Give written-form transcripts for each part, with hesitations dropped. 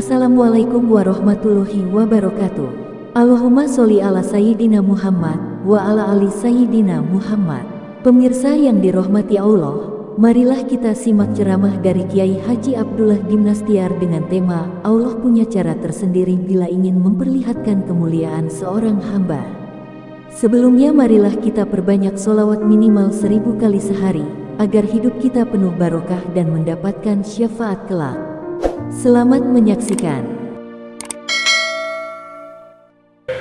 Assalamualaikum warahmatullahi wabarakatuh. Allahumma sholli ala Sayyidina Muhammad wa ala ali Sayyidina Muhammad. Pemirsa yang dirahmati Allah, marilah kita simak ceramah dari Kiai Haji Abdullah Gimnastiar dengan tema Allah punya cara tersendiri bila ingin memperlihatkan kemuliaan seorang hamba. Sebelumnya marilah kita perbanyak sholawat minimal 1000 kali sehari, agar hidup kita penuh barokah dan mendapatkan syafaat kelak. Selamat menyaksikan.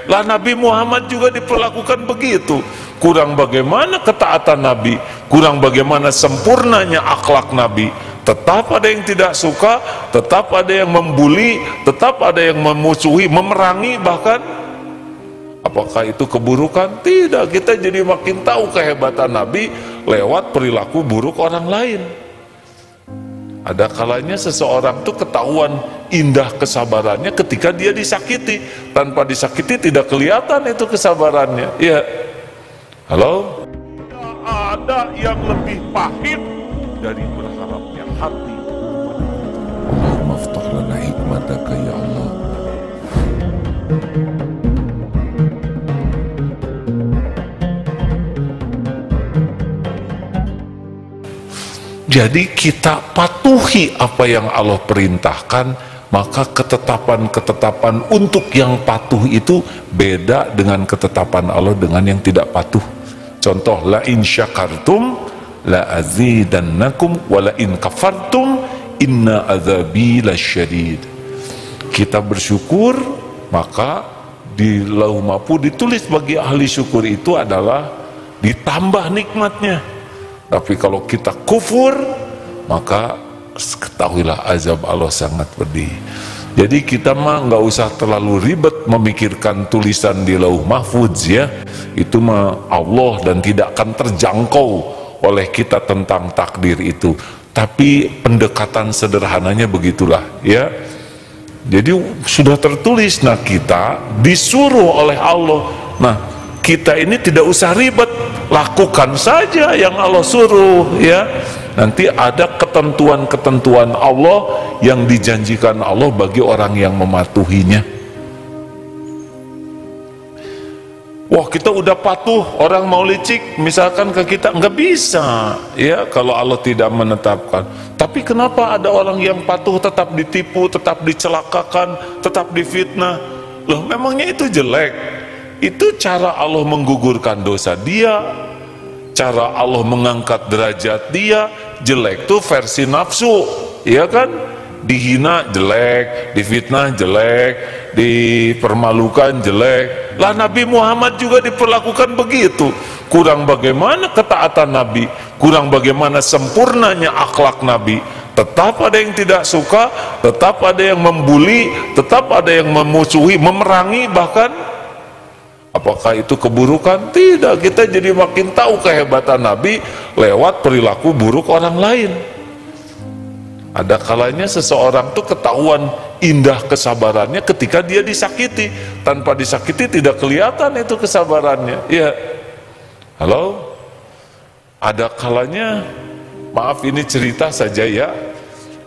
Lah Nabi Muhammad juga diperlakukan begitu. Kurang bagaimana ketaatan Nabi, kurang bagaimana sempurnanya akhlak Nabi. Tetap ada yang tidak suka, tetap ada yang membuli, tetap ada yang memusuhi, memerangi bahkan. Apakah itu keburukan? Tidak, kita jadi makin tahu kehebatan Nabi lewat perilaku buruk orang lain. Ada kalanya seseorang tuh ketahuan indah kesabarannya ketika dia disakiti. Tanpa disakiti tidak kelihatan itu kesabarannya. Ya, halo? Ada yang lebih pahit dari berharapnya hati. Allahumma aftah lana hikmataka ya Allah. Jadi kita patuhi apa yang Allah perintahkan, maka ketetapan-ketetapan untuk yang patuh itu beda dengan ketetapan Allah dengan yang tidak patuh. Contoh, la in syakartum la azidannakum wa la in kafartum inna azabi lasyadid. Kita bersyukur, maka di Lauh Mahfuz ditulis bagi ahli syukur itu adalah ditambah nikmatnya. Tapi kalau kita kufur, maka ketahuilah azab Allah sangat pedih. Jadi kita mah nggak usah terlalu ribet memikirkan tulisan di Lauh Mahfuz ya. Itu mah Allah dan tidak akan terjangkau oleh kita tentang takdir itu. Tapi pendekatan sederhananya begitulah ya. Jadi sudah tertulis, nah kita disuruh oleh Allah. Nah, kita ini tidak usah ribet, lakukan saja yang Allah suruh ya. Nanti ada ketentuan-ketentuan Allah yang dijanjikan Allah bagi orang yang mematuhinya. Wah, kita udah patuh, orang mau licik misalkan ke kita, nggak bisa ya kalau Allah tidak menetapkan. Tapi kenapa ada orang yang patuh tetap ditipu, tetap dicelakakan, tetap difitnah? Loh, memangnya itu jelek? Itu cara Allah menggugurkan dosa dia, cara Allah mengangkat derajat dia. Jelek tuh versi nafsu, ya kan? Dihina jelek, difitnah jelek, dipermalukan jelek. Lah Nabi Muhammad juga diperlakukan begitu. Kurang bagaimana ketaatan Nabi, kurang bagaimana sempurnanya akhlak Nabi. Tetap ada yang tidak suka, tetap ada yang membuli, tetap ada yang memusuhi, memerangi bahkan. Apakah itu keburukan? Tidak, kita jadi makin tahu kehebatan Nabi lewat perilaku buruk orang lain. Ada kalanya seseorang tuh ketahuan indah kesabarannya ketika dia disakiti. Tanpa disakiti tidak kelihatan itu kesabarannya. Ya, halo? Ada kalanya, maaf ini cerita saja ya.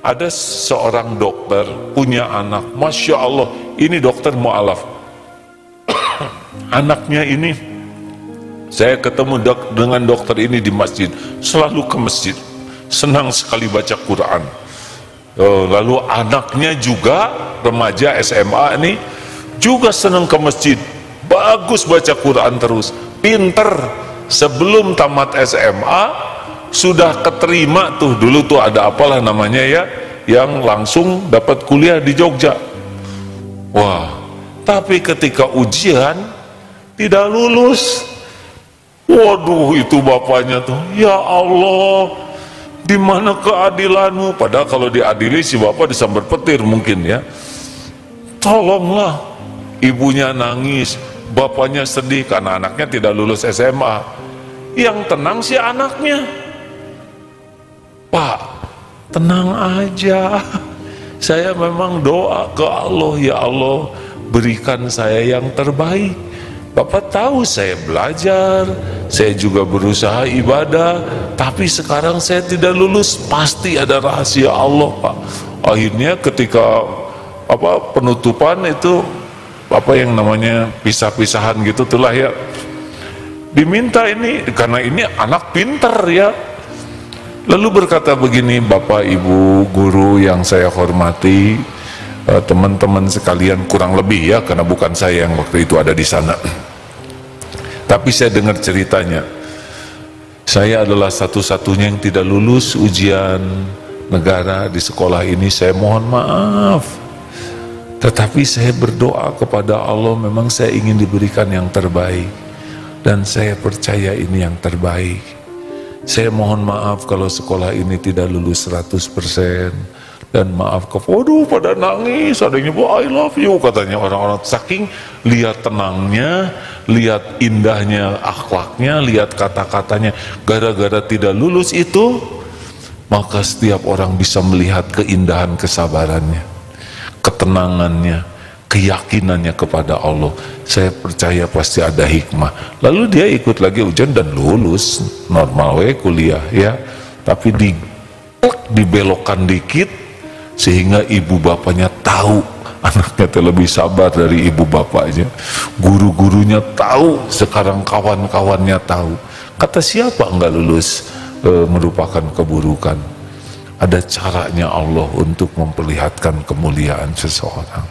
Ada seorang dokter punya anak, Masya Allah, ini dokter mu'alaf. Anaknya ini, saya ketemu dengan dokter ini di masjid, selalu ke masjid, senang sekali baca Quran. Lalu anaknya juga remaja SMA ini juga senang ke masjid, bagus baca Quran terus, pinter. Sebelum tamat SMA sudah keterima tuh, dulu tuh ada apalah namanya ya, yang langsung dapat kuliah di Jogja. Wah, tapi ketika ujian tidak lulus. Waduh, itu bapaknya tuh, ya Allah, di mana keadilanmu? Padahal kalau diadili si bapak disambar petir mungkin ya. Tolonglah. Ibunya nangis, bapaknya sedih karena anaknya tidak lulus SMA. Yang tenang si anaknya. Pak, tenang aja. Saya memang doa ke Allah, ya Allah, berikan saya yang terbaik. Bapak tahu saya belajar, saya juga berusaha ibadah, tapi sekarang saya tidak lulus, pasti ada rahasia Allah, Pak. Akhirnya ketika penutupan itu apa yang namanya pisah-pisahan gitu tuh lah ya. Diminta ini karena ini anak pintar ya. Lalu berkata begini, Bapak Ibu guru yang saya hormati, teman-teman sekalian, kurang lebih ya, karena bukan saya yang waktu itu ada di sana. Tapi saya dengar ceritanya. Saya adalah satu-satunya yang tidak lulus ujian negara di sekolah ini. Saya mohon maaf. Tetapi saya berdoa kepada Allah, memang saya ingin diberikan yang terbaik. Dan saya percaya ini yang terbaik. Saya mohon maaf kalau sekolah ini tidak lulus 100%. Dan maaf, waduh pada nangis, ada yang nyebut I love you katanya orang-orang, saking lihat tenangnya, lihat indahnya akhlaknya, lihat kata-katanya. Gara-gara tidak lulus itu, maka setiap orang bisa melihat keindahan kesabarannya, ketenangannya, keyakinannya kepada Allah. Saya percaya pasti ada hikmah. Lalu dia ikut lagi ujian dan lulus normal kuliah ya, tapi dibelokkan dikit sehingga ibu bapaknya tahu anaknya lebih sabar dari ibu bapaknya, guru-gurunya tahu, sekarang kawan-kawannya tahu. Kata siapa enggak lulus merupakan keburukan. Ada caranya Allah untuk memperlihatkan kemuliaan seseorang.